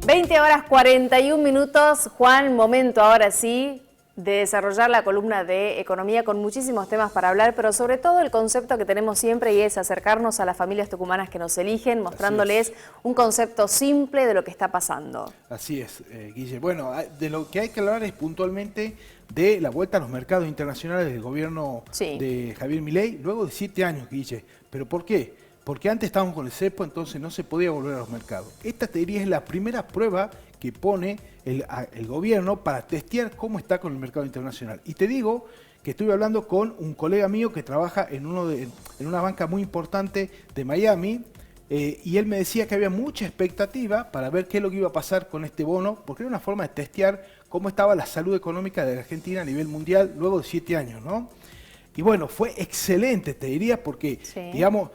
20 horas 41 minutos. Juan, momento ahora sí de desarrollar la columna de economía con muchísimos temas para hablar, pero sobre todo el concepto que tenemos siempre y es acercarnos a las familias tucumanas que nos eligen, mostrándoles un concepto simple de lo que está pasando. Así es, Guille. Bueno, de lo que hay que hablar es puntualmente de la vuelta a los mercados internacionales del gobierno de Javier Milei, luego de 7 años, Guille. ¿Pero por qué? Porque antes estábamos con el cepo, entonces no se podía volver a los mercados. Esta, te diría, es la primera prueba que pone el gobierno para testear cómo está con el mercado internacional. Y te digo que estuve hablando con un colega mío que trabaja en una banca muy importante de Miami, y él me decía que había mucha expectativa para ver qué es lo que iba a pasar con este bono, porque era una forma de testear cómo estaba la salud económica de la Argentina a nivel mundial luego de 7 años, ¿no? Y bueno, fue excelente, te diría, porque, digamos,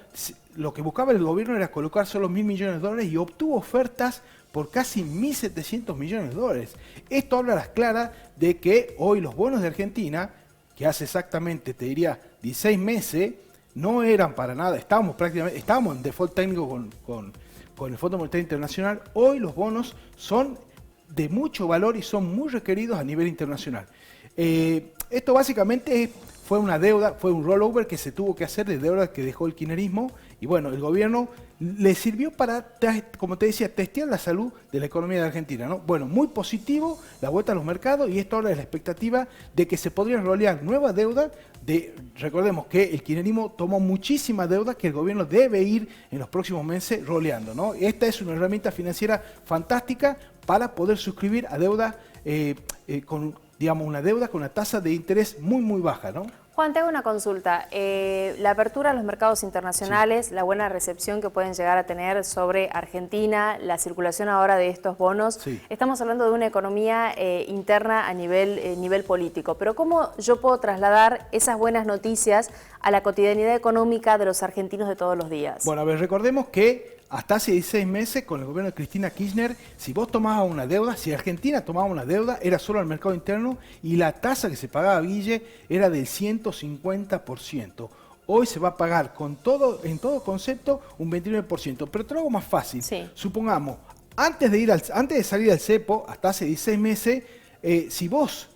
lo que buscaba el gobierno era colocar solo 1.000 millones de dólares y obtuvo ofertas por casi 1.700 millones de dólares. Esto habla a las claras de que hoy los bonos de Argentina, que hace exactamente, te diría, 16 meses, no eran para nada, estábamos en default técnico con el Fondo Monetario Internacional. Hoy los bonos son de mucho valor y son muy requeridos a nivel internacional. Esto básicamente fue una deuda, fue un rollover que se tuvo que hacer de deuda que dejó el kirchnerismo, y bueno, el gobierno le sirvió para, como te decía, testear la salud de la economía de Argentina, ¿no? Bueno, muy positivo la vuelta a los mercados, y esto ahora es la expectativa de que se podría rolear nueva deuda. Recordemos que el kirchnerismo tomó muchísima deuda que el gobierno debe ir en los próximos meses roleando, ¿no? Esta es una herramienta financiera fantástica para poder suscribir a deuda con, digamos, una deuda con una tasa de interés muy, muy baja, ¿no? Juan, te hago una consulta. La apertura a los mercados internacionales, la buena recepción que pueden llegar a tener sobre Argentina, la circulación ahora de estos bonos, estamos hablando de una economía interna a nivel político, pero ¿cómo yo puedo trasladar esas buenas noticias a la cotidianidad económica de los argentinos de todos los días? Bueno, a ver, recordemos que hasta hace 16 meses, con el gobierno de Cristina Kirchner, si vos tomabas una deuda, si Argentina tomaba una deuda, era solo al mercado interno, y la tasa que se pagaba, Guille, era del 150%. Hoy se va a pagar en todo concepto un 29%. Pero te lo hago más fácil. Supongamos, antes de salir al cepo, hasta hace 16 meses, si vos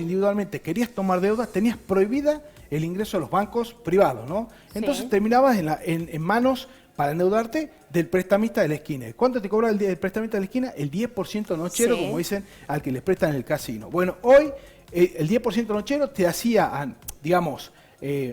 individualmente querías tomar deuda, tenías prohibida el ingreso a los bancos privados, ¿no? Entonces terminabas en manos, para endeudarte, del prestamista de la esquina. ¿Cuánto te cobra el prestamista de la esquina? El 10% nochero, como dicen, al que le prestan en el casino. Bueno, hoy el 10% nochero te hacía, digamos,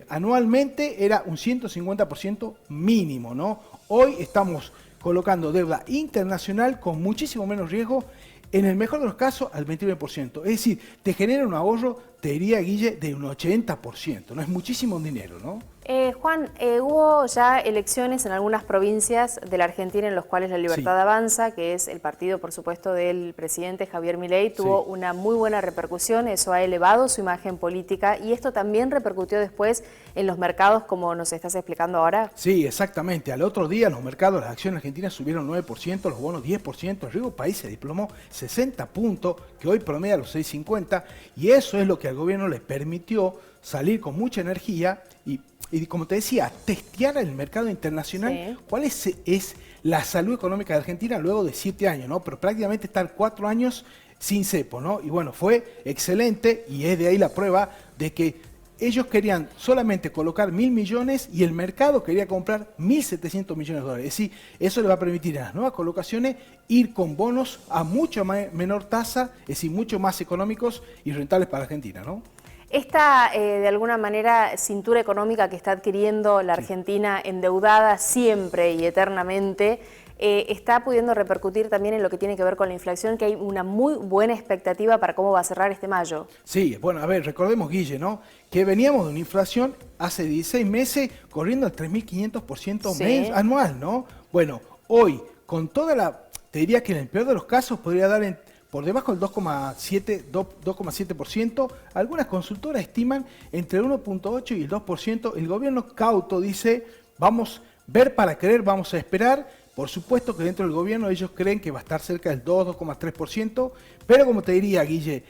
anualmente era un 150% mínimo, ¿no? Hoy estamos colocando deuda internacional con muchísimo menos riesgo, en el mejor de los casos al 29%. Es decir, te genera un ahorro, te diría, Guille, de un 80%. No es muchísimo dinero, ¿no? Juan, hubo ya elecciones en algunas provincias de la Argentina en los cuales La Libertad Avanza, que es el partido, por supuesto, del presidente Javier Milei, tuvo una muy buena repercusión. Eso ha elevado su imagen política, y esto también repercutió después en los mercados, como nos estás explicando ahora. Sí, exactamente. Al otro día los mercados, las acciones argentinas subieron 9%, los bonos 10%, el riesgo país se desplomó 60 puntos, que hoy promedia los 6,50, y eso es lo que al gobierno le permitió salir con mucha energía y como te decía, testear el mercado internacional, cuál es la salud económica de Argentina luego de 7 años, ¿no? Pero prácticamente estar 4 años sin cepo, ¿no? Y bueno, fue excelente, y es de ahí la prueba de que ellos querían solamente colocar 1.000 millones y el mercado quería comprar 1.700 millones de dólares. Es decir, eso le va a permitir a las nuevas colocaciones ir con bonos a mucho menor tasa, es decir, mucho más económicos y rentables para Argentina, ¿no? Esta, de alguna manera, cintura económica que está adquiriendo la Argentina endeudada siempre y eternamente, está pudiendo repercutir también en lo que tiene que ver con la inflación, que hay una muy buena expectativa para cómo va a cerrar este mayo. Sí, bueno, a ver, recordemos, Guille, ¿no?, que veníamos de una inflación hace 16 meses corriendo al 3.500% anual, ¿no? Bueno, hoy, con toda te diría que en el peor de los casos podría dar por debajo del 2,7%, algunas consultoras estiman entre el 1,8 y el 2%. El gobierno cauto dice, vamos a ver para creer, vamos a esperar. Por supuesto que dentro del gobierno ellos creen que va a estar cerca del 2,3%, pero como te diría, Guille,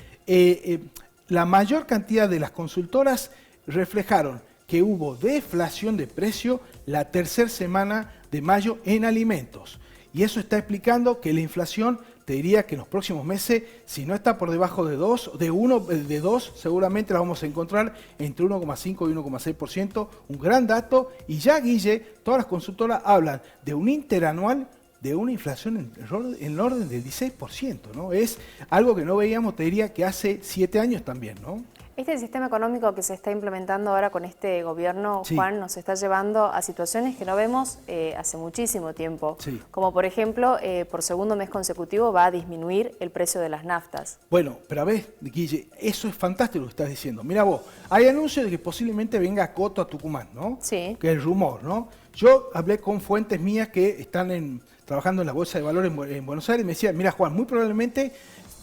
la mayor cantidad de las consultoras reflejaron que hubo deflación de precio la tercera semana de mayo en alimentos. Y eso está explicando que la inflación te diría que en los próximos meses, si no está por debajo de 2, de 2, seguramente la vamos a encontrar entre 1,5 y 1,6%, un gran dato. Y ya, Guille, todas las consultoras hablan de un interanual de una inflación en el orden del 16%, ¿no? Es algo que no veíamos, te diría, que hace 7 años también, ¿no? Este sistema económico que se está implementando ahora con este gobierno, sí, Juan, nos está llevando a situaciones que no vemos hace muchísimo tiempo. Sí. Como por ejemplo, por segundo mes consecutivo va a disminuir el precio de las naftas. Bueno, pero a ver, Guille, eso es fantástico lo que estás diciendo. Mira vos, hay anuncios de que posiblemente venga Coto a Tucumán, ¿no? Sí. Que es el rumor, ¿no? Yo hablé con fuentes mías que están trabajando en la Bolsa de Valores en Buenos Aires y me decían, mira Juan, muy probablemente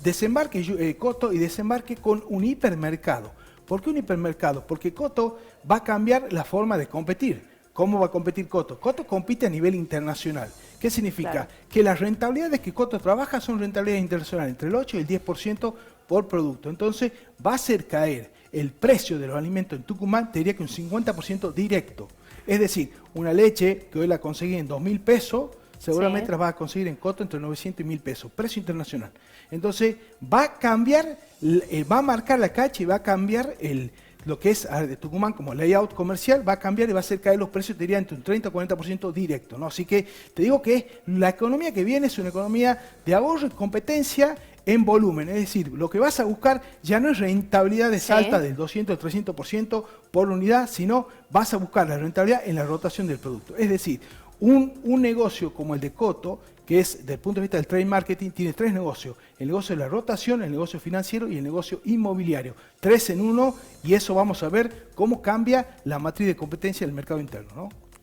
desembarque Coto y desembarque con un hipermercado. ¿Por qué un hipermercado? Porque Coto va a cambiar la forma de competir. ¿Cómo va a competir Coto? Coto compite a nivel internacional. ¿Qué significa? Claro. Que las rentabilidades que Coto trabaja son rentabilidades internacionales, entre el 8 y el 10% por producto. Entonces va a hacer caer el precio de los alimentos en Tucumán, te diría que un 50% directo. Es decir, una leche que hoy la conseguí en 2.000 pesos, seguramente sí, la vas a conseguir en Coto entre 900 y 1.000 pesos, precio internacional. Entonces va a cambiar, va a marcar la cancha y va a cambiar lo que es de Tucumán como layout comercial, va a cambiar y va a hacer caer los precios, te diría, entre un 30 o 40% directo, ¿no? Así que te digo que la economía que viene es una economía de ahorro y competencia en volumen, es decir, lo que vas a buscar ya no es rentabilidades altas del 200 o 300% por unidad, sino vas a buscar la rentabilidad en la rotación del producto. Es decir, un negocio como el de Coto, que es desde el punto de vista del trade marketing, tiene 3 negocios. El negocio de la rotación, el negocio financiero y el negocio inmobiliario. 3 en 1, y eso vamos a ver cómo cambia la matriz de competencia del mercado interno, ¿no?